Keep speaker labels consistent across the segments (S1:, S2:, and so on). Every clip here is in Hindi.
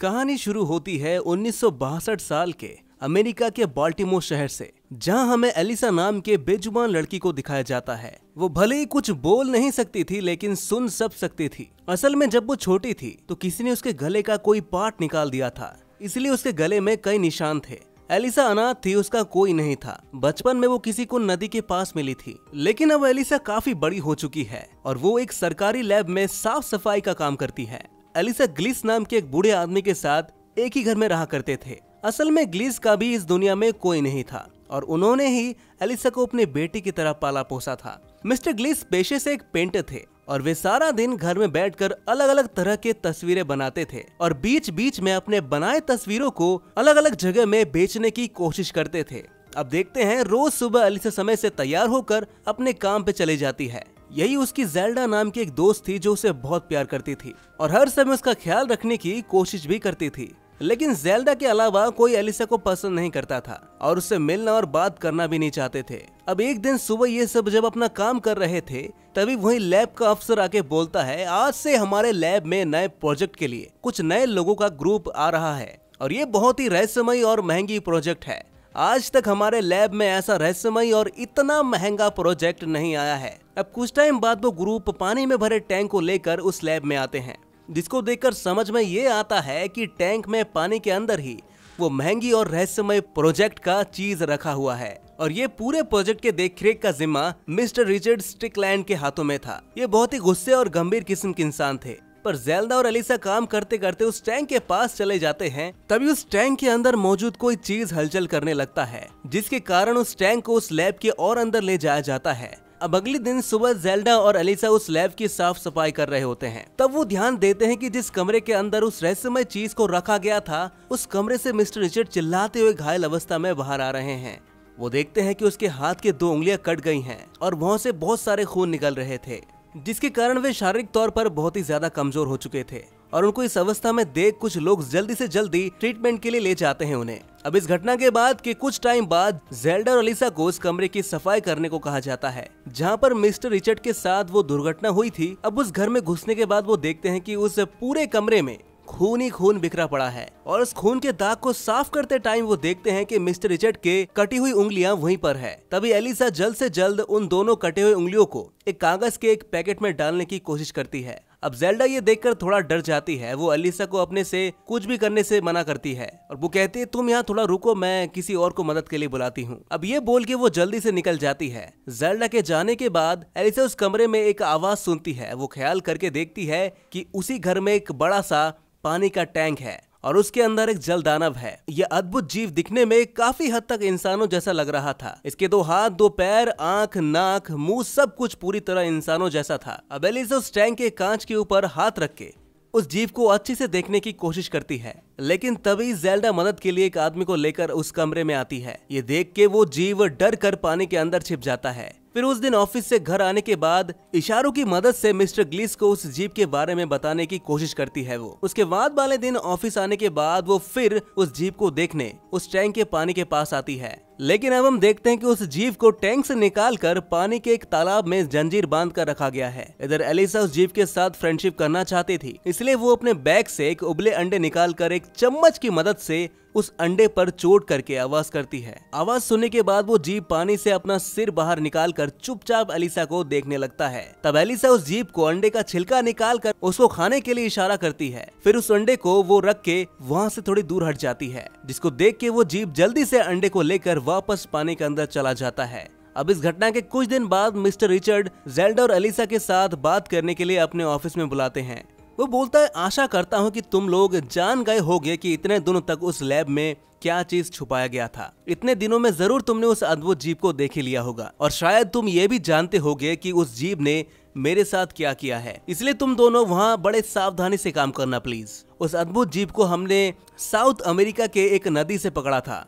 S1: कहानी शुरू होती है 1962 साल के अमेरिका के बाल्टीमोर शहर से, जहां हमें एलिसा नाम के बेजुबान लड़की को दिखाया जाता है। वो भले ही कुछ बोल नहीं सकती थी, लेकिन सुन सब सकती थी। असल में जब वो छोटी थी तो किसी ने उसके गले का कोई पार्ट निकाल दिया था, इसलिए उसके गले में कई निशान थे। एलिसा अनाथ थी, उसका कोई नहीं था। बचपन में वो किसी को नदी के पास मिली थी, लेकिन अब एलिसा काफी बड़ी हो चुकी है और वो एक सरकारी लैब में साफ सफाई का काम करती है। एलिसा ग्लिस नाम के एक बूढ़े आदमी के साथ एक ही घर में रहा करते थे। असल में ग्लिस का भी इस दुनिया में कोई नहीं था और उन्होंने ही एलिसा को अपनी बेटी की तरह पाला पोसा था। मिस्टर ग्लिस पेशे से एक पेंटर थे और वे सारा दिन घर में बैठकर अलग अलग तरह के तस्वीरें बनाते थे और बीच बीच में अपने बनाए तस्वीरों को अलग अलग जगह में बेचने की कोशिश करते थे। अब देखते हैं, रोज सुबह एलिसा समय से तैयार होकर अपने काम पे चली जाती है। यही उसकी ज़ेल्डा नाम की एक दोस्त थी जो उसे बहुत प्यार करती थी और हर समय उसका ख्याल रखने की कोशिश भी करती थी। लेकिन ज़ेल्डा के अलावा कोई एलिसा को पसंद नहीं करता था और उससे मिलना और बात करना भी नहीं चाहते थे। अब एक दिन सुबह ये सब जब अपना काम कर रहे थे, तभी वही लैब का अफसर आके बोलता है, आज से हमारे लैब में नए प्रोजेक्ट के लिए कुछ नए लोगों का ग्रुप आ रहा है और ये बहुत ही रहस्यमयी और महंगी प्रोजेक्ट है। आज तक हमारे लैब में ऐसा रहस्यमयी और इतना महंगा प्रोजेक्ट नहीं आया है। अब कुछ टाइम बाद वो ग्रुप पानी में भरे टैंक को लेकर उस लैब में आते हैं, जिसको देखकर समझ में ये आता है कि टैंक में पानी के अंदर ही वो महंगी और रहस्यमय प्रोजेक्ट का चीज रखा हुआ है और ये पूरे प्रोजेक्ट के देखरेख का जिम्मा मिस्टर रिचर्ड स्ट्रिकलैंड के हाथों में था। ये बहुत ही गुस्से और गंभीर किस्म के इंसान थे। पर ज़ेल्डा और एलिसा काम करते करते उस टैंक के पास चले जाते हैं, तभी उस टैंक के अंदर मौजूद कोई चीज हलचल करने लगता है, जिसके कारण उस टैंक को उस लैब के और अंदर ले जाया जाता है। अब अगले दिन सुबह ज़ेल्डा और एलिसा उस लैब की साफ सफाई कर रहे होते हैं। तब वो ध्यान देते हैं कि जिस कमरे के अंदर उस रहस्यमय चीज को रखा गया था, उस कमरे से मिस्टर रिचर्ड चिल्लाते हुए घायल अवस्था में बाहर आ रहे हैं। वो देखते हैं कि उसके हाथ की 2 उंगलियां कट गई हैं और वहाँ से बहुत सारे खून निकल रहे थे, जिसके कारण वे शारीरिक तौर पर बहुत ही ज्यादा कमजोर हो चुके थे और उनको इस अवस्था में देख कुछ लोग जल्दी से जल्दी ट्रीटमेंट के लिए ले जाते हैं उन्हें। अब इस घटना के बाद के कुछ टाइम बाद ज़ेल्डा और एलिसा को उस कमरे की सफाई करने को कहा जाता है, जहां पर मिस्टर रिचर्ड के साथ वो दुर्घटना हुई थी। अब उस घर में घुसने के बाद वो देखते हैं कि उस पूरे कमरे में खून ही खून बिखरा पड़ा है और उस खून के दाग को साफ करते टाइम वो देखते हैं कि मिस्टर रिचर्ड के कटी हुई उंगलियां वहीं पर है। तभी एलिसा जल्द से जल्द उन दोनों कटे हुए उंगलियों को एक कागज के एक पैकेट में डालने की कोशिश करती है। अब ज़ेल्डा ये देखकर थोड़ा डर जाती है। वो एलिसा को अपने से कुछ भी करने से मना करती है और वो कहती है, तुम यहाँ थोड़ा रुको, मैं किसी और को मदद के लिए बुलाती हूँ। अब ये बोल के वो जल्दी से निकल जाती है। ज़ेल्डा के जाने के बाद एलिसा उस कमरे में एक आवाज सुनती है। वो ख्याल करके देखती है कि उसी घर में एक बड़ा सा पानी का टैंक है और उसके अंदर एक जल दानव है। यह अद्भुत जीव दिखने में काफी हद तक इंसानों जैसा लग रहा था। इसके 2 हाथ, 2 पैर, आंख, नाक, मुंह, सब कुछ पूरी तरह इंसानों जैसा था। अब एलिसा उस टैंक के कांच के ऊपर हाथ रख के उस जीव को अच्छे से देखने की कोशिश करती है, लेकिन तभी ज़ेल्डा मदद के लिए एक आदमी को लेकर उस कमरे में आती है। ये देख के वो जीव डर कर पानी के अंदर छिप जाता है। फिर उस दिन ऑफिस से घर आने के बाद इशारों की मदद से मिस्टर ग्लिस को उस जीव के बारे में बताने की कोशिश करती है वो। उसके बाद वाले दिन ऑफिस आने के बाद वो फिर उस जीव को देखने उस टैंक के पानी के पास आती है, लेकिन अब हम देखते हैं कि उस जीव को टैंक से निकालकर पानी के एक तालाब में जंजीर बांध कर रखा गया है। इधर एलिसा उस जीव के साथ फ्रेंडशिप करना चाहती थी, इसलिए वो अपने बैग से एक उबले अंडे निकालकर एक चम्मच की मदद से उस अंडे पर चोट करके आवाज करती है। आवाज सुनने के बाद वो जीव पानी से अपना सिर बाहर निकालकर चुपचाप एलिसा को देखने लगता है। तब एलिसा उस जीव को अंडे का छिलका निकालकर उसको खाने के लिए इशारा करती है। फिर उस अंडे को वो रख के वहाँ से थोड़ी दूर हट जाती है, जिसको देख के वो जीव जल्दी से अंडे को लेकर वापस पानी के अंदर चला जाता है। अब इस घटना के कुछ दिन बाद मिस्टर रिचर्ड ज़ेल्डा और एलिसा के साथ बात करने के लिए अपने ऑफिस में बुलाते हैं। वो बोलता है, आशा करता हूँ कि तुम लोग जान गए होगे कि इतने दिनों तक उस लैब में क्या चीज छुपाया गया था। इतने दिनों में जरूर तुमने उस अद्भुत जीव को देख ही लिया होगा और शायद तुम ये भी जानते होगे कि उस जीव ने मेरे साथ क्या किया है। इसलिए तुम दोनों वहाँ बड़े सावधानी से काम करना प्लीज। उस अद्भुत जीव को हमने साउथ अमेरिका के एक नदी से पकड़ा था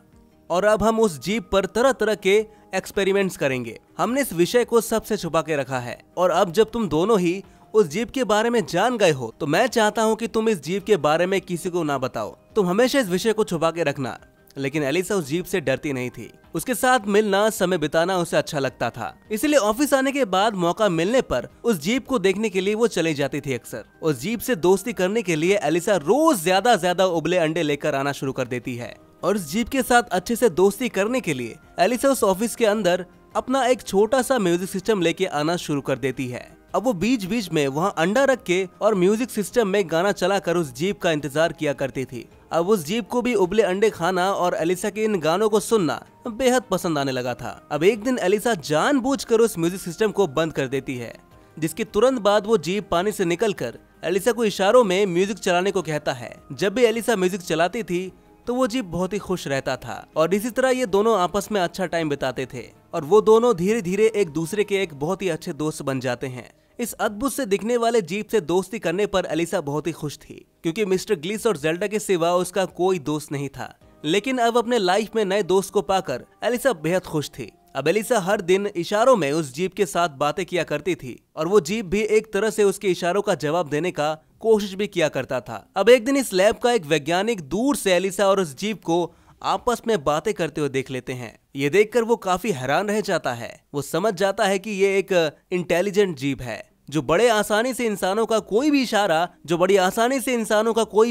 S1: और अब हम उस जीव पर तरह तरह के एक्सपेरिमेंट्स करेंगे। हमने इस विषय को सबसे छुपा के रखा है और अब जब तुम दोनों ही उस जीव के बारे में जान गए हो, तो मैं चाहता हूँ कि तुम इस जीव के बारे में किसी को ना बताओ। तुम हमेशा इस विषय को छुपा के रखना। लेकिन एलिसा उस जीप से डरती नहीं थी। उसके साथ मिलना, समय बिताना उसे अच्छा लगता था, इसलिए ऑफिस आने के बाद मौका मिलने पर उस जीप को देखने के लिए वो चली जाती थी। अक्सर उस जीप से दोस्ती करने के लिए एलिसा रोज ज्यादा उबले अंडे लेकर आना शुरू कर देती है और उस जीप के साथ अच्छे से दोस्ती करने के लिए एलिसा उस ऑफिस के अंदर अपना एक छोटा सा म्यूजिक सिस्टम लेके आना शुरू कर देती है। अब वो बीच बीच में वहाँ अंडा रख के और म्यूजिक सिस्टम में गाना चलाकर उस जीप का इंतजार किया करती थी। अब उस जीप को भी उबले अंडे खाना और एलिसा के इन गानों को सुनना बेहद पसंद आने लगा था। अब एक दिन एलिसा जानबूझकर उस म्यूजिक सिस्टम को बंद कर देती है, जिसके तुरंत बाद वो जीप पानी से निकलकर एलिसा को इशारों में म्यूजिक चलाने को कहता है। जब भी एलिसा म्यूजिक चलाती थी तो वो जीप बहुत ही खुश रहता था और इसी तरह ये दोनों आपस में अच्छा टाइम बिताते थे और वो दोनों धीरे धीरे एक दूसरे के एक बहुत ही अच्छे दोस्त बन जाते हैं। इस अद्भुत से दिखने वाले जीप से दोस्ती करने पर एलिसा बहुत ही खुश थी, क्योंकि मिस्टर ग्लिस और जेल्डा के सिवा उसका कोई दोस्त नहीं था। लेकिन अब अपने लाइफ में नए दोस्त को पाकर एलिसा बेहद खुश थी। अब एलिसा हर दिन इशारों में उस जीप के साथ बातें किया करती थी और वो जीप भी एक तरह से उसके इशारों का जवाब देने का कोशिश भी किया करता था। अब एक दिन इस लैब का एक वैज्ञानिक दूर से एलिसा और उस जीप को आपस में बातें करते हुए देख लेते हैं। ये देखकर वो काफी हैरान रह जाता है। वो समझ जाता है कि ये एक इंटेलिजेंट जीप है जो बड़ी आसानी से इंसानों का कोई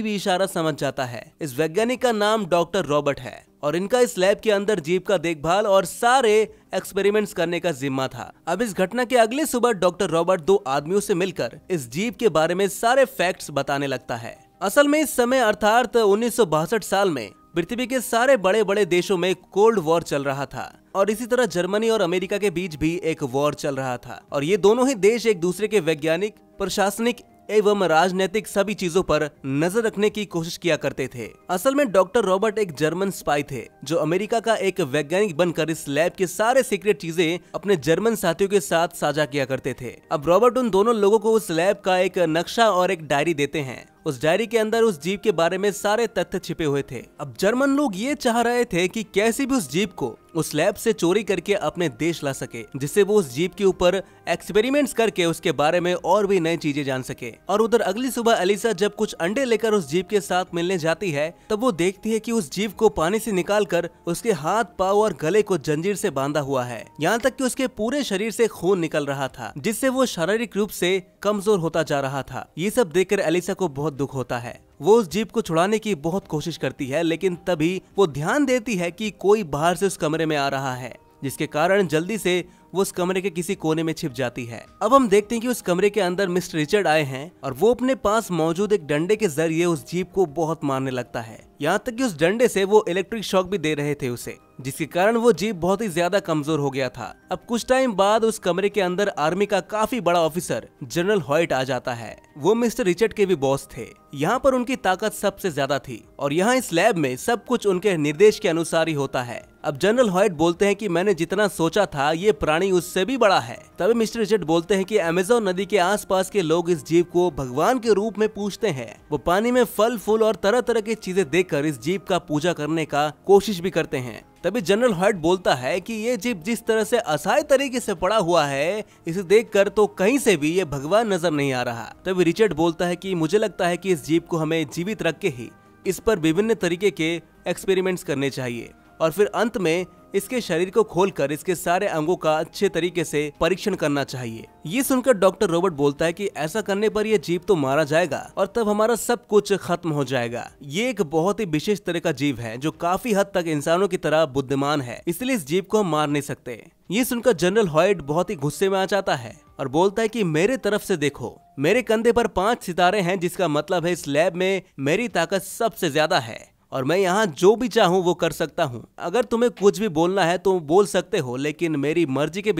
S1: भी इशारा समझ जाता है। इस वैज्ञानिक का नाम डॉक्टर रॉबर्ट है और इनका इस लैब के अंदर जीप का देखभाल और सारे एक्सपेरिमेंट्स करने का जिम्मा था। अब इस घटना के अगले सुबह डॉक्टर रॉबर्ट दो आदमियों से मिलकर इस जीप के बारे में सारे फैक्ट्स बताने लगता है। असल में इस समय अर्थात 1962 साल में पृथ्वी के सारे बड़े बड़े देशों में कोल्ड वॉर चल रहा था और इसी तरह जर्मनी और अमेरिका के बीच भी एक वॉर चल रहा था और ये दोनों ही देश एक दूसरे के वैज्ञानिक, प्रशासनिक एवं राजनीतिक सभी चीजों पर नजर रखने की कोशिश किया करते थे। असल में डॉक्टर रॉबर्ट एक जर्मन स्पाई थे जो अमेरिका का एक वैज्ञानिक बनकर इस लैब के सारे सीक्रेट चीजें अपने जर्मन साथियों के साथ साझा किया करते थे। अब रॉबर्ट उन दोनों लोगों को उस लैब का एक नक्शा और एक डायरी देते हैं। उस डायरी के अंदर उस जीप के बारे में सारे तथ्य छिपे हुए थे। अब जर्मन लोग ये चाह रहे थे कि कैसे भी उस जीप को उस लैब से चोरी करके अपने देश ला सके, जिससे वो उस जीप के ऊपर एक्सपेरिमेंट्स करके उसके बारे में और भी नई चीजें जान सके। और उधर अगली सुबह एलिसा जब कुछ अंडे लेकर उस जीप के साथ मिलने जाती है तब वो देखती है कि उस जीप को पानी से निकालकर उसके हाथ, पाँव और गले को जंजीर से बांधा हुआ है, यहाँ तक कि उसके पूरे शरीर से खून निकल रहा था, जिससे वो शारीरिक रूप से कमजोर होता जा रहा था। ये सब देखकर एलिसा को बहुत दुख होता है। वो उस जीप को छुड़ाने की बहुत कोशिश करती है, लेकिन तभी वो ध्यान देती है कि कोई बाहर से उस कमरे में आ रहा है, जिसके कारण जल्दी से वो उस कमरे के किसी कोने में छिप जाती है। अब हम देखते हैं कि उस कमरे के अंदर मिस्टर रिचर्ड आए हैं और वो अपने पास मौजूद एक डंडे के जरिए उस जीप को बहुत मारने लगता है, यहाँ तक कि उस डंडे से वो इलेक्ट्रिक शॉक भी दे रहे थे उसे, जिसके कारण वो जीप बहुत ही ज्यादा कमजोर हो गया था। अब कुछ टाइम बाद उस कमरे के अंदर आर्मी का काफी बड़ा ऑफिसर जनरल हॉयट आ जाता है। वो मिस्टर रिचर्ड के भी बॉस थे। यहाँ पर उनकी ताकत सबसे ज्यादा थी और यहाँ इस लैब में सब कुछ उनके निर्देश के अनुसार ही होता है। अब जनरल हॉयट बोलते हैं कि मैंने जितना सोचा था ये प्राणी उससे भी बड़ा है। तभी मिस्टर रिचर्ड बोलते हैं कि अमेज़न नदी के आसपास के लोग इस जीप को भगवान के रूप में पूजते हैं। वो पानी में फल फूल और तरह तरह की चीजें देखकर इस जीप का पूजा करने का कोशिश भी करते हैं। तभी जनरल हॉयट बोलता है कि ये जीप जिस तरह से असहाय तरीके से पड़ा हुआ है, इसे देखकर तो कहीं से भी ये भगवान नजर नहीं आ रहा। तभी रिचर्ड बोलता है कि मुझे लगता है कि इस जीप को हमें जीवित रख के ही इस पर विभिन्न तरीके के एक्सपेरिमेंट्स करने चाहिए और फिर अंत में इसके शरीर को खोलकर इसके सारे अंगों का अच्छे तरीके से परीक्षण करना चाहिए। ये सुनकर डॉक्टर रॉबर्ट बोलता है कि ऐसा करने पर यह जीव तो मारा जाएगा और तब हमारा सब कुछ खत्म हो जाएगा। ये एक बहुत ही विशेष तरह का जीव है जो काफी हद तक इंसानों की तरह बुद्धिमान है, इसलिए इस जीव को हम मार नहीं सकते। ये सुनकर जनरल हॉयट बहुत ही गुस्से में आ जाता है और बोलता है कि मेरे तरफ से देखो, मेरे कंधे पर 5 सितारे हैं, जिसका मतलब है इस लैब में मेरी ताकत सबसे ज्यादा है और मैं यहाँ जो भी चाहूँ वो कर सकता हूँ। अगर तुम्हें कुछ भी बोलना है तो बोल सकते हो, लेकिन मेरी मर्जी के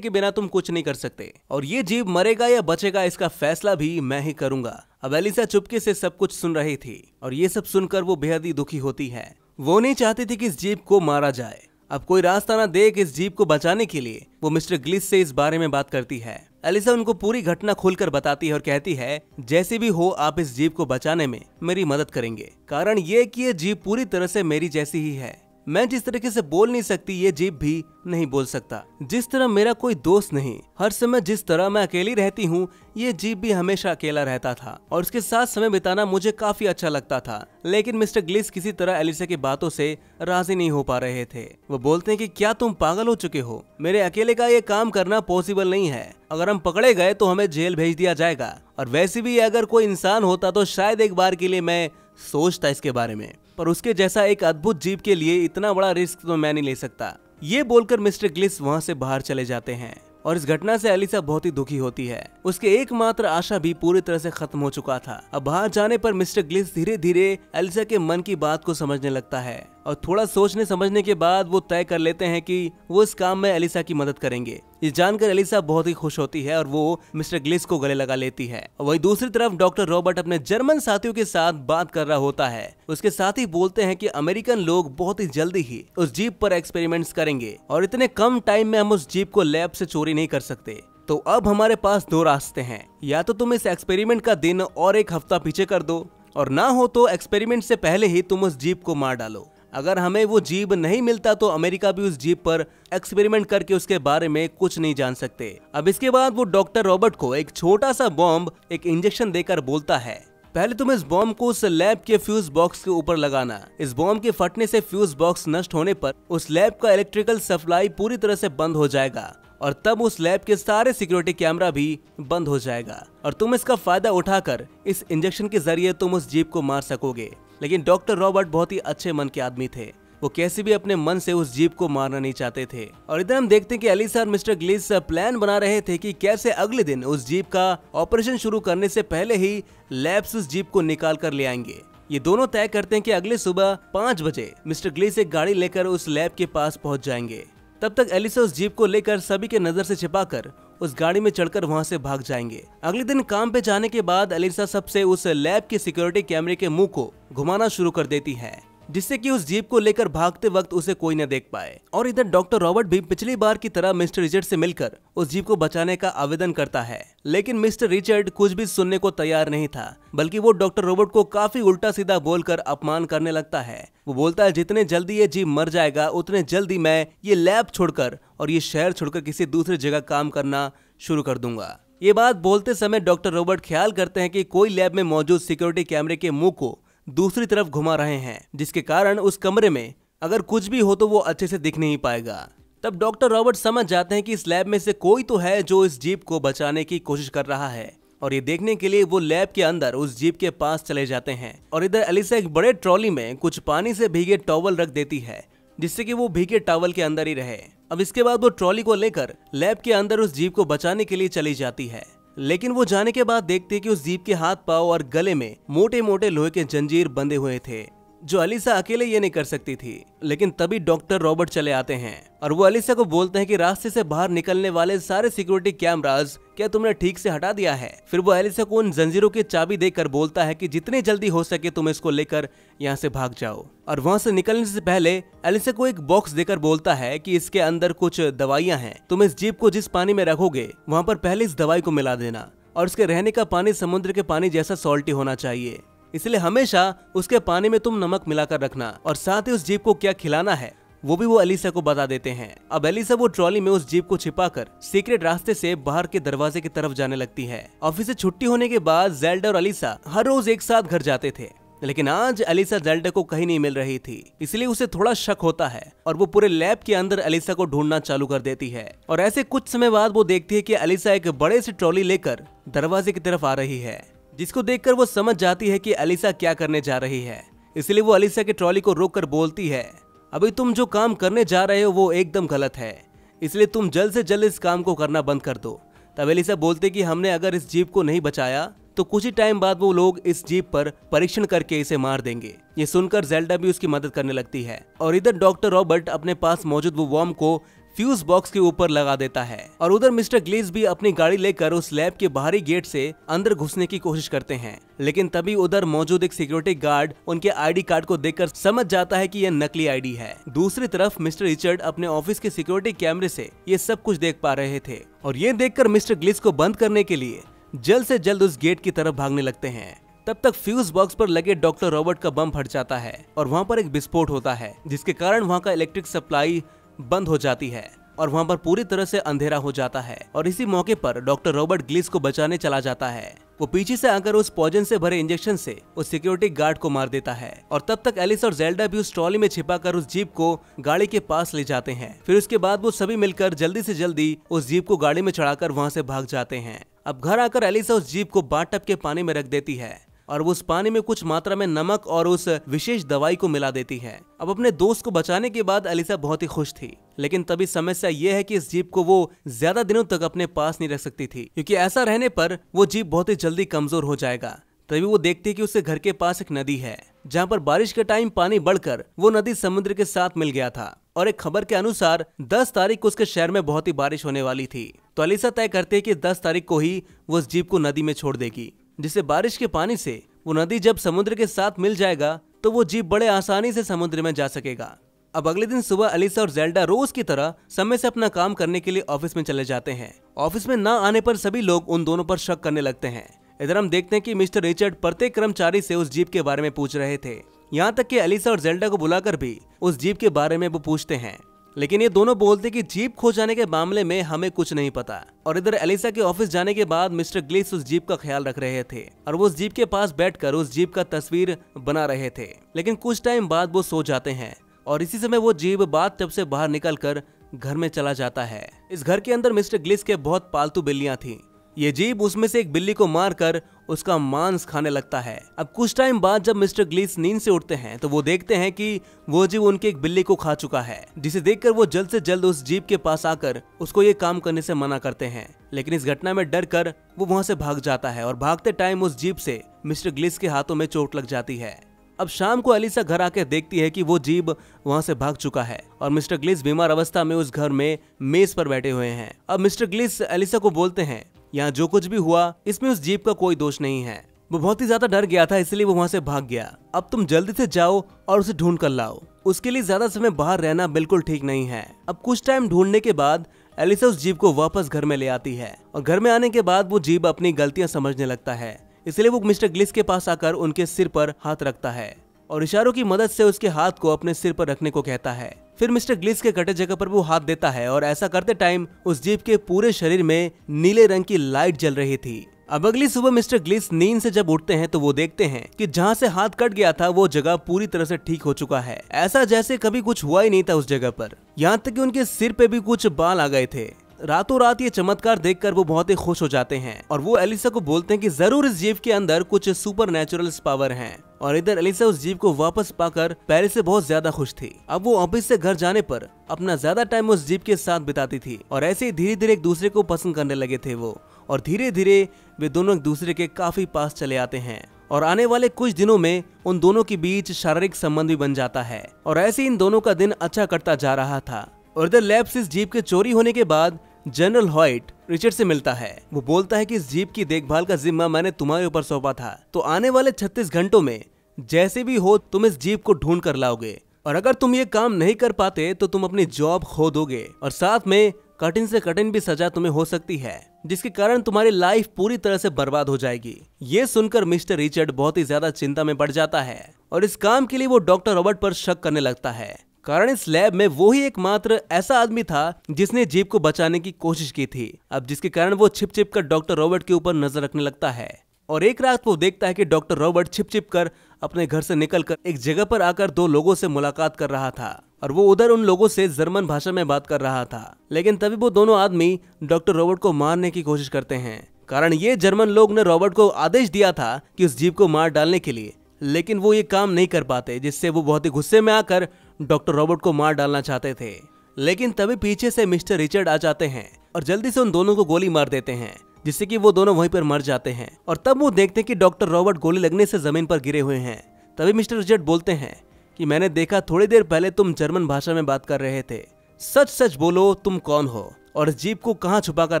S1: बिना तुम कुछ नहीं कर सकते। और ये जीव मरेगा या बचेगा इसका फैसला भी मैं ही करूंगा। अब एलिसा चुपके से सब कुछ सुन रही थी और ये सब सुनकर वो बेहद ही दुखी होती है। वो नहीं चाहती थी कि इस जीव को मारा जाए। अब कोई रास्ता ना देख इस जीव को बचाने के लिए वो मिस्टर ग्लिस से इस बारे में बात करती है। एलिसा उनको पूरी घटना खोलकर बताती है और कहती है जैसे भी हो आप इस जीव को बचाने में मेरी मदद करेंगे, कारण ये कि ये जीव पूरी तरह से मेरी जैसी ही है। मैं जिस तरीके से बोल नहीं सकती ये जीभ भी नहीं बोल सकता। जिस तरह मेरा कोई दोस्त नहीं, हर समय जिस तरह मैं अकेली रहती हूँ, ये जीभ भी हमेशा अकेला रहता था और उसके साथ समय बिताना मुझे काफी अच्छा लगता था। लेकिन मिस्टर ग्लिस किसी तरह एलिसा की बातों से राजी नहीं हो पा रहे थे। वो बोलते हैं कि क्या तुम पागल हो चुके हो? मेरे अकेले का ये काम करना पॉसिबल नहीं है। अगर हम पकड़े गए तो हमें जेल भेज दिया जाएगा, और वैसे भी अगर कोई इंसान होता तो शायद एक बार के लिए मैं सोचता इसके बारे में, पर उसके जैसा एक अद्भुत जीव के लिए इतना बड़ा रिस्क तो मैं नहीं ले सकता। ये बोलकर मिस्टर ग्लिस वहाँ से बाहर चले जाते हैं और इस घटना से एलिसा बहुत ही दुखी होती है। उसके एकमात्र आशा भी पूरी तरह से खत्म हो चुका था। अब बाहर जाने पर मिस्टर ग्लिस धीरे धीरे एलिसा के मन की बात को समझने लगता है और थोड़ा सोचने समझने के बाद वो तय कर लेते हैं कि वो इस काम में एलिसा की मदद करेंगे। ये जानकर एलिसा बहुत ही खुश होती है और वो मिस्टर ग्लिस को गले लगा लेती है। वहीं दूसरी तरफ डॉक्टर रॉबर्ट अपने जर्मन साथियों के साथ बात कर रहा होता है। उसके साथी बोलते हैं कि अमेरिकन लोग बहुत ही जल्दी ही उस जीप पर एक्सपेरिमेंट्स करेंगे और इतने कम टाइम में हम उस जीप को लैब से चोरी नहीं कर सकते। तो अब हमारे पास दो रास्ते हैं, या तो तुम इस एक्सपेरिमेंट का दिन और एक हफ्ता पीछे कर दो, और ना हो तो एक्सपेरिमेंट से पहले ही तुम उस जीप को मार डालो। अगर हमें वो जीप नहीं मिलता तो अमेरिका भी उस जीप पर एक्सपेरिमेंट करके उसके बारे में कुछ नहीं जान सकते। अब इसके बाद वो डॉक्टर रॉबर्ट को एक छोटा सा बॉम्ब, एक इंजेक्शन देकर बोलता है, पहले तुम इस बॉम्ब को उस लैब के फ्यूज बॉक्स के ऊपर लगाना। इस बॉम्ब के फटने से फ्यूज बॉक्स नष्ट होने पर उस लैब का इलेक्ट्रिकल सप्लाई पूरी तरह से बंद हो जाएगा और तब उस लैब के सारे सिक्योरिटी कैमरा भी बंद हो जाएगा और तुम इसका फायदा उठाकर इस इंजेक्शन के जरिए तुम उस जीप को मार सकोगे। लेकिन डॉक्टर रॉबर्ट बहुत ही अच्छे मन के आदमी थे। वो कैसे भी अपने मन से उस जीप को मारना नहीं चाहते थे। और इधर हम देखते हैं कि एलिसा और मिस्टर ग्लिस प्लान बना रहे थे कि कैसे अगले दिन उस जीप का ऑपरेशन शुरू करने से पहले ही लैब से उस जीप को निकाल कर ले आएंगे। ये दोनों तय करते हैं कि अगले सुबह 5 बजे मिस्टर ग्लिस एक गाड़ी लेकर उस लैब के पास पहुंच जाएंगे। तब तक एलिसा उस जीप को लेकर सभी के नजर से छिपाकर उस गाड़ी में चढ़कर वहां से भाग जाएंगे। अगले दिन काम पे जाने के बाद एलिसा सबसे उस लैब के सिक्योरिटी कैमरे के मुंह को घुमाना शुरू कर देती है, जिससे कि उस जीप को लेकर भागते वक्त उसे कोई न देख पाए। और इधर डॉक्टर रॉबर्ट भी पिछली बार की तरह मिस्टर रिचर्ड से मिलकर उस जीप को बचाने का आवेदन करता है, लेकिन मिस्टर रिचर्ड कुछ भी सुनने को तैयार नहीं था, बल्कि वो डॉक्टर रॉबर्ट को काफी उल्टा सीधा बोलकर अपमान करने लगता है। वो बोलता है, जितने जल्दी ये जीप मर जाएगा उतने जल्दी मैं ये लैब छोड़कर और ये शहर छोड़कर किसी दूसरी जगह काम करना शुरू कर दूंगा। ये बात बोलते समय डॉक्टर रॉबर्ट ख्याल करते हैं कि कोई लैब में मौजूद सिक्योरिटी कैमरे के मुंह को दूसरी तरफ घुमा रहे हैं, जिसके कारण उस कमरे में अगर कुछ भी हो तो वो अच्छे से दिख नहीं पाएगा। तब डॉक्टर रॉबर्ट समझ जाते हैं कि इस लैब में से कोई तो है जो इस जीप को बचाने की कोशिश कर रहा है, और ये देखने के लिए वो लैब के अंदर उस जीप के पास चले जाते हैं। और इधर एलिसा एक बड़े ट्रॉली में कुछ पानी से भीगे टॉवल रख देती है, जिससे कि वो भीगे टॉवल के अंदर ही रहे। अब इसके बाद वो ट्रॉली को लेकर लैब के अंदर उस जीप को बचाने के लिए चली जाती है, लेकिन वो जाने के बाद देखती है कि उस जीप के हाथ पांव और गले में मोटे मोटे लोहे के जंजीर बंधे हुए थे, जो एलिसा अकेले ये नहीं कर सकती थी। लेकिन तभी डॉक्टर रॉबर्ट चले आते हैं और वो एलिसा को बोलते हैं कि रास्ते से बाहर निकलने वाले सारे सिक्योरिटी कैमरास क्या तुमने ठीक से हटा दिया है। फिर वो एलिसा को उन जंजीरों की चाबी देकर बोलता है कि जितनी जल्दी हो सके तुम इसको लेकर यहाँ से भाग जाओ। और वहाँ से निकलने से पहले एलिसा को एक बॉक्स देकर बोलता है कि इसके अंदर कुछ दवाइयाँ हैं, तुम इस जीप को जिस पानी में रखोगे वहाँ पर पहले इस दवाई को मिला देना, और उसके रहने का पानी समुद्र के पानी जैसा सॉल्टी होना चाहिए, इसलिए हमेशा उसके पानी में तुम नमक मिलाकर रखना। और साथ ही उस जीप को क्या खिलाना है वो भी वो एलिसा को बता देते हैं। अब एलिसा वो ट्रॉली में उस जीप को छिपाकर सीक्रेट रास्ते से बाहर के दरवाजे की तरफ जाने लगती है। ऑफिस से छुट्टी होने के बाद जेल्डा और एलिसा हर रोज एक साथ घर जाते थे, लेकिन आज एलिसा जेल्डा को कहीं नहीं मिल रही थी, इसलिए उसे थोड़ा शक होता है और वो पूरे लैब के अंदर एलिसा को ढूंढना चालू कर देती है। और ऐसे कुछ समय बाद वो देखती है कि एलिसा एक बड़े से ट्रॉली लेकर दरवाजे की तरफ आ रही है, जिसको देखकर वो समझ जाती है कि एलिसा क्या करने जा रही है। इसलिए वो एलिसा के ट्रॉली को रोककर बोलती है, अभी तुम जो काम करने जा रहे हो वो एकदम गलत है, इसलिए तुम जल्द से जल्द इस काम को करना बंद कर दो। तब एलिसा बोलते कि हमने अगर इस जीप को नहीं बचाया तो कुछ ही टाइम बाद वो लोग इस जीप पर परीक्षण करके इसे मार देंगे। ये सुनकर जेल्डा भी उसकी मदद करने लगती है। और इधर डॉक्टर रॉबर्ट अपने पास मौजूद वो बॉम्ब को फ्यूज बॉक्स के ऊपर लगा देता है, और उधर मिस्टर ग्लिस भी अपनी गाड़ी लेकर उस लैब के बाहरी गेट से अंदर घुसने की कोशिश करते हैं। लेकिन तभी उधर मौजूद एक सिक्योरिटी गार्ड उनके आईडी कार्ड को देखकर समझ जाता है कि यह नकली आईडी है। दूसरी तरफ मिस्टर रिचर्ड अपने ऑफिस के सिक्योरिटी कैमरे से ये सब कुछ देख पा रहे थे, और ये देखकर मिस्टर ग्लिस को बंद करने के लिए जल्द से जल्द उस गेट की तरफ भागने लगते हैं। तब तक फ्यूज बॉक्स पर लगे डॉक्टर रॉबर्ट का बम फट जाता है और वहाँ पर एक विस्फोट होता है, जिसके कारण वहाँ का इलेक्ट्रिक सप्लाई बंद हो जाती है और वहाँ पर पूरी तरह से अंधेरा हो जाता है। और इसी मौके पर डॉक्टर रॉबर्ट ग्लिस को बचाने चला जाता है। वो पीछे से आकर उस पॉइजन से भरे इंजेक्शन से उस सिक्योरिटी गार्ड को मार देता है और तब तक एलिस और जेल्डा भी उस ट्रॉली में छिपाकर उस जीप को गाड़ी के पास ले जाते हैं। फिर उसके बाद वो सभी मिलकर जल्दी से जल्दी उस जीप को गाड़ी में चढ़ाकर वहाँ से भाग जाते हैं। अब घर आकर एलिसा उस जीप को बाथटब के पानी में रख देती है और वो उस पानी में कुछ मात्रा में नमक और उस विशेष दवाई को मिला देती है। अब अपने दोस्त को बचाने के बाद एलिसा बहुत ही खुश थी, लेकिन तभी समस्या ये है कि इस जीप को वो ज्यादा दिनों तक अपने पास नहीं रख सकती थी, क्योंकि ऐसा रहने पर वो जीप बहुत ही जल्दी कमजोर हो जाएगा। तभी वो देखती है कि उसके घर के पास एक नदी है, जहाँ पर बारिश के टाइम पानी बढ़कर वो नदी समुद्र के साथ मिल गया था और एक खबर के अनुसार 10 तारीख को उसके शहर में बहुत ही बारिश होने वाली थी। तो एलिसा तय करती है कि 10 तारीख को ही वो उस जीप को नदी में छोड़ देगी, जिससे बारिश के पानी से वो नदी जब समुद्र के साथ मिल जाएगा तो वो जीप बड़े आसानी से समुद्र में जा सकेगा। अब अगले दिन सुबह एलिसा और जेल्डा रोज की तरह समय से अपना काम करने के लिए ऑफिस में चले जाते हैं। ऑफिस में ना आने पर सभी लोग उन दोनों पर शक करने लगते हैं। इधर हम देखते हैं कि मिस्टर रिचर्ड प्रत्येक कर्मचारी से उस जीप के बारे में पूछ रहे थे, यहाँ तक कि एलिसा और जेल्डा को बुलाकर भी उस जीप के बारे में वो पूछते हैं, लेकिन ये दोनों बोलते कि जीप खो जाने के मामले में हमें कुछ नहीं पता। और इधर एलिसा के ऑफिस जाने के बाद मिस्टर ग्लिस उस जीप का ख्याल रख रहे थे और वो उस जीप के पास बैठकर उस जीप का तस्वीर बना रहे थे, लेकिन कुछ टाइम बाद वो सो जाते हैं और इसी समय वो जीप बाथटब से बाहर निकलकर घर में चला जाता है। इस घर के अंदर मिस्टर ग्लिस के बहुत पालतू बिल्लियां थी। ये जीप उसमें से एक बिल्ली को मारकर उसका मांस खाने लगता है। अब कुछ टाइम बाद जब मिस्टर ग्लिस नींद से उठते हैं तो वो देखते हैं कि वो जीप उनके एक बिल्ली को खा चुका है, जिसे देखकर वो जल्द से जल्द उस जीप के पास आकर उसको ये काम करने से मना करते हैं। लेकिन इस घटना में डर कर वो वहाँ से भाग जाता है और भागते टाइम उस जीप से मिस्टर ग्लिस के हाथों में चोट लग जाती है। अब शाम को एलिसा घर आकर देखती है कि वो जीप वहाँ से भाग चुका है और मिस्टर ग्लिस बीमार अवस्था में उस घर में मेज पर बैठे हुए हैं। अब मिस्टर ग्लिस एलिसा को बोलते हैं, यहाँ जो कुछ भी हुआ इसमें उस जीप का कोई दोष नहीं है, वो बहुत ही ज्यादा डर गया था इसलिए वो वहाँ से भाग गया। अब तुम जल्दी से जाओ और उसे ढूंढ कर लाओ, उसके लिए ज्यादा समय बाहर रहना बिल्कुल ठीक नहीं है। अब कुछ टाइम ढूंढने के बाद एलिसा उस जीप को वापस घर में ले आती है और घर में आने के बाद वो जीप अपनी गलतियां समझने लगता है, इसलिए वो मिस्टर ग्लिस के पास आकर उनके सिर पर हाथ रखता है और इशारों की मदद से उसके हाथ को अपने सिर पर रखने को कहता है। फिर मिस्टर ग्लिस के कटे जगह पर वो हाथ देता है और ऐसा करते टाइम उस जीप के पूरे शरीर में नीले रंग की लाइट जल रही थी। अब अगली सुबह मिस्टर ग्लिस नींद से जब उठते हैं तो वो देखते हैं कि जहाँ से हाथ कट गया था वो जगह पूरी तरह से ठीक हो चुका है, ऐसा जैसे कभी कुछ हुआ ही नहीं था उस जगह पर। यहाँ तक कि उनके सिर पे भी कुछ बाल आ गए थे। रातों रात ये चमत्कार देखकर वो बहुत ही खुश हो जाते हैं और वो एलिसा को बोलते हैं कि जरूर इस जीप के अंदर कुछ सुपर नेचुरल पावर हैं। और इधर एलिसा उस जीप को वापस पाकर पहले से बहुत ज्यादा खुश थी। अब वो ऑफिस से घर जाने पर अपना ज्यादा टाइम उस जीप के साथ बिताती थी और ऐसे ही धीरे धीरे एक दूसरे को पसंद करने लगे थे वो, और धीरे धीरे वे दोनों एक दूसरे के काफी पास चले आते हैं और आने वाले कुछ दिनों में उन दोनों के बीच शारीरिक संबंध भी बन जाता है। और ऐसे इन दोनों का दिन अच्छा कटता जा रहा था। और इधर लैब से इस जीप के चोरी होने के बाद जनरल हॉइट रिचर्ड से मिलता है। वो बोलता है कि इस जीप की देखभाल का जिम्मा मैंने तुम्हारे ऊपर सौंपा था, तो आने वाले 36 घंटों में जैसे भी हो तुम इस जीप को ढूंढ कर लाओगे, और अगर तुम ये काम नहीं कर पाते तो तुम अपनी जॉब खो दोगे और साथ में कठिन से कठिन भी सजा तुम्हें हो सकती है, जिसके कारण तुम्हारी लाइफ पूरी तरह से बर्बाद हो जाएगी। ये सुनकर मिस्टर रिचर्ड बहुत ही ज्यादा चिंता में पड़ जाता है और इस काम के लिए वो डॉक्टर रॉबर्ट पर शक करने लगता है, कारण इस लैब में वो ही एकमात्र ऐसा आदमी था जिसने जीप को बचाने की कोशिश की थी। अब जिसके कारण वो छिप छिप कर डॉक्टर रॉबर्ट के ऊपर नजर रखने लगता है। और एक रात वो देखता है कि डॉक्टर रॉबर्ट छिप छिप कर अपने घर से निकलकर एक जगह पर आकर 2 लोगों से मुलाकात कर रहा था और वो उधर उन लोगों से जर्मन भाषा में बात कर रहा था। लेकिन तभी वो दोनों आदमी डॉक्टर रॉबर्ट को मारने की कोशिश करते हैं, कारण ये जर्मन लोग ने रॉबर्ट को आदेश दिया था कि उस जीप को मार डालने के लिए, लेकिन वो ये काम नहीं कर पाते, जिससे वो बहुत ही गुस्से में आकर डॉक्टर रॉबर्ट को मार डालना चाहते थे। लेकिन तभी पीछे से मिस्टर रिचर्ड आ जाते हैं और जल्दी से उन दोनों को गोली मार देते हैं, जिससे कि वो दोनों वहीं पर मर जाते हैं। और तब वो देखते हैं कि डॉक्टर रॉबर्ट गोली लगने से जमीन पर गिरे हुए हैं। तभी मिस्टर रिचर्ड बोलते हैं कि मैंने देखा थोड़ी देर पहले तुम जर्मन भाषा में बात कर रहे थे, सच सच बोलो तुम कौन हो और इस जीप को कहाँ छुपा कर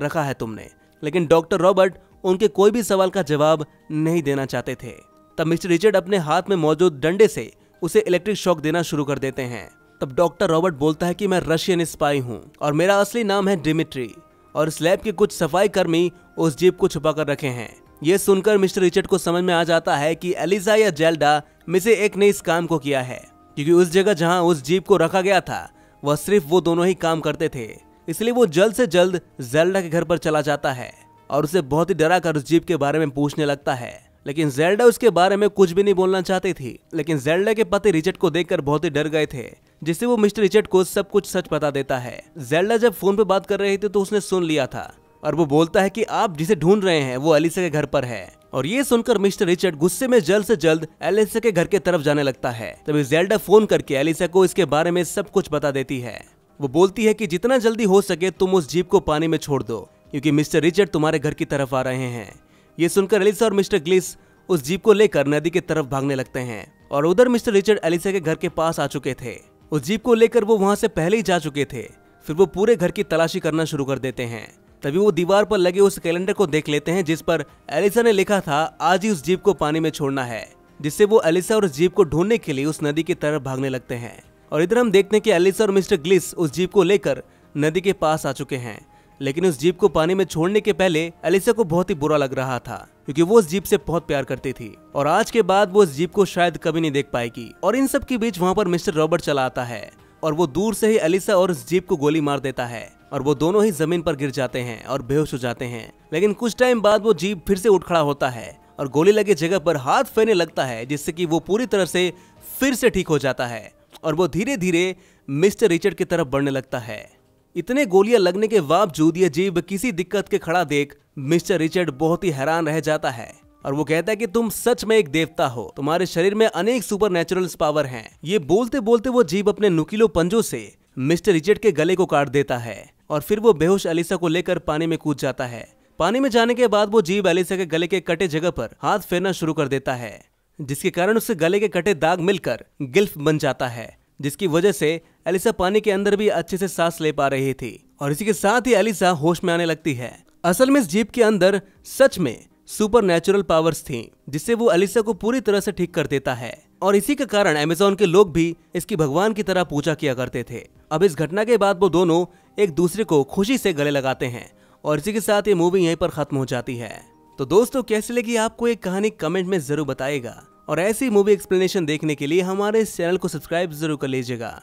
S1: रखा है तुमने। लेकिन डॉक्टर रॉबर्ट उनके कोई भी सवाल का जवाब नहीं देना चाहते थे। तब मिस्टर रिचर्ड अपने हाथ में मौजूद डंडे से उसे इलेक्ट्रिक शॉक देना शुरू कर देते हैं। तब डॉक्टर रॉबर्ट बोलता है कि मैं रशियन स्पाई हूँ और मेरा असली नाम है डिमिट्री, और इस लैब के कुछ सफाई कर्मी उस जीप को छुपा कर रखे हैं, ये सुनकर मिस्टर रिचर्ड को समझ में आ जाता है कि एलिसा या जेल्डा में से एक ने इस काम को किया है, क्योंकि उस जगह जहां उस जीप को रखा गया था वह सिर्फ वो दोनों ही काम करते थे। इसलिए वो जल्द से जल्द जेल्डा के घर पर चला जाता है और उसे बहुत ही डरा कर उस जीप के बारे में पूछने लगता है। लेकिन जेल्डा उसके बारे में कुछ भी नहीं बोलना चाहती थी। लेकिन जेल्डा के पति रिचर्ड को देखकर बहुत ही डर गए थे, जिससे वो मिस्टर रिचर्ड को सब कुछ सच बता देता है। जेल्डा जब फोन पे बात कर रही थी तो उसने सुन लिया था और वो बोलता है कि आप जिसे ढूंढ रहे हैं वो एलिसा के घर पर है। और ये सुनकर मिस्टर रिचर्ड गुस्से में जल्द से जल्द एलिसा के घर के तरफ जाने लगता है। तभी जेल्डा फोन करके एलिसा को इसके बारे में सब कुछ बता देती है। वो बोलती है कि जितना जल्दी हो सके तुम उस जीप को पानी में छोड़ दो, क्योंकि मिस्टर रिचर्ड तुम्हारे घर की तरफ आ रहे हैं। ये सुनकर एलिसा और मिस्टर ग्लिस उस जीप को लेकर नदी की तरफ भागने लगते हैं और उधर मिस्टर रिचर्ड एलिसा के घर के पास आ चुके थे। उस जीप को लेकर वो वहां से पहले ही जा चुके थे। फिर वो पूरे घर की तलाशी करना शुरू कर देते हैं। तभी वो दीवार पर लगे उस कैलेंडर को देख लेते हैं जिस पर एलिसा ने लिखा था आज ही उस जीप को पानी में छोड़ना है, जिससे वो एलिसा और उस जीप को ढूंढने के लिए उस नदी की तरफ भागने लगते हैं। और इधर हम देखते हैं कि एलिसा और मिस्टर ग्लिस उस जीप को लेकर नदी के पास आ चुके हैं। लेकिन उस जीप को पानी में छोड़ने के पहले एलिसा को बहुत ही बुरा लग रहा था, क्योंकि वो उस जीप से बहुत प्यार करती थी और आज के बाद वो उस जीप को शायद कभी नहीं देख पाएगी। और इन सब के बीच वहाँ पर मिस्टर रॉबर्ट चला आता है और वो दूर से ही एलिसा और उस जीप को गोली मार देता है और वो दोनों ही जमीन पर गिर जाते हैं और बेहोश हो जाते हैं। लेकिन कुछ टाइम बाद वो जीप फिर से उठ खड़ा होता है और गोली लगे जगह पर हाथ फेरने लगता है, जिससे कि वो पूरी तरह से फिर से ठीक हो जाता है और वो धीरे धीरे मिस्टर रिचर्ड की तरफ बढ़ने लगता है। इतने गोलियां लगने के बावजूद ये जीप किसी दिक्कत के खड़ा देख मिस्टर रिचर्ड बहुत ही हैरान रह जाता है और वो कहता है कि तुम सच में एक देवता हो, तुम्हारे शरीर में अनेक सुपरनैचुरल पावर हैं। ये बोलते बोलते वो जीप अपने नुकीले पंजों से मिस्टर रिचर्ड के गले को काट देता है और फिर वो बेहोश एलिसा को लेकर पानी में कूद जाता है। पानी में जाने के बाद वो जीप एलिसा के गले के कटे जगह पर हाथ फेरना शुरू कर देता है, जिसके कारण उसके गले के कटे दाग मिलकर गिल्फ बन जाता है, जिसकी वजह से एलिसा पानी के अंदर भी अच्छे से सांस ले पा रही थी। और इसी के साथ ही एलिसा होश में आने लगती है। असल में इस जीप के अंदर सच में सुपरनैचुरल पावर्स थी, जिससे वो एलिसा को पूरी तरह से ठीक कर देता है। और इसी के कारण अमेज़न के लोग भी इसकी भगवान की तरह पूजा किया करते थे। अब इस घटना के बाद वो दोनों एक दूसरे को खुशी से गले लगाते हैं और इसी के साथ ये मूवी यहीं पर खत्म हो जाती है। तो दोस्तों कैसी लगी आपको एक कहानी कमेंट में जरूर बताइएगा और ऐसी मूवी एक्सप्लेनेशन देखने के लिए हमारे इस चैनल को सब्सक्राइब जरूर कर लीजिएगा।